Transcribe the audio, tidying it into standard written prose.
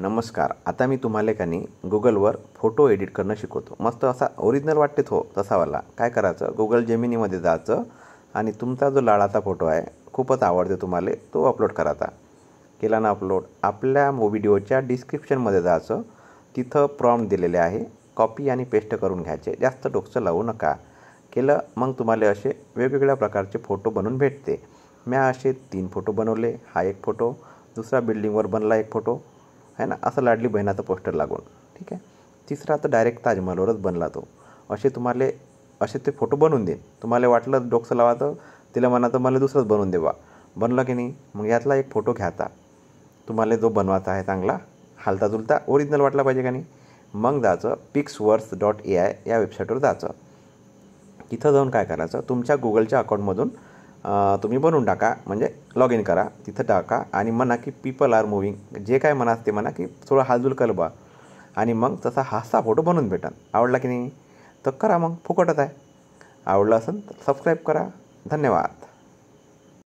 नमस्कार. आता मी तुम्हाला का नाही गुगलवर फोटो एडिट करणं शिकवतो. मस्त असा ओरिजिनल वाटते तो तसावाला. काय करायचं, गुगल जेमिनीमध्ये जायचं आणि तुमचा जो लाडाचा फोटो आहे, खूपच आवडते तुम्हाला, तो अपलोड करायचा. केला ना अपलोड, आपल्या व्हिडिओच्या डिस्क्रिप्शनमध्ये जायचं. तिथं प्रॉम्प्ट दिलेले आहे, कॉपी आणि पेस्ट करून घ्यायचे. जास्त डोकं लावू नका. केलं मग तुम्हाला असे वेगवेगळ्या प्रकारचे फोटो बनवून भेटते. मी असे 3 फोटो बनवले. हा एक फोटो, दुसरा बिल्डिंगवर बनला एक फोटो है ना, असं लाडली बहिणाचं पोस्टर लागून. ठीक आहे. तिसरा तर डायरेक्ट ताजमहलवरच बनला तो. असे ते फोटो बनवून देईन. तुम्हाला वाटलं डोकं लावायचं, तिला म्हणायचं मला दुसरंच बनवून दे बा. बनलं की नाही, मग यातला एक फोटो घ्यायचा. तुम्हाला जो बनवायचा आहे चांगला हालता जुलता ओरिजिनल वाटला पाहिजे का नाही. मग जायचं pixworks.ai या वेबसाईटवर जायचं. तिथं जाऊन काय करायचं, तुमच्या गुगलच्या अकाउंटमधून तुम्ही बनवून टाका, म्हणजे लॉग इन करा. तिथं टाका आणि म्हणा की पीपल आर मूव्हिंग, जे काय म्हणा ते म्हणा की थोडं हालजुल कर बा. आणि मग तसा हासा फोटो बनवून भेटेल. आवडला की नाही तर करा, मग फुकटच आहे. आवडलं असेल तर सबस्क्राईब करा. धन्यवाद.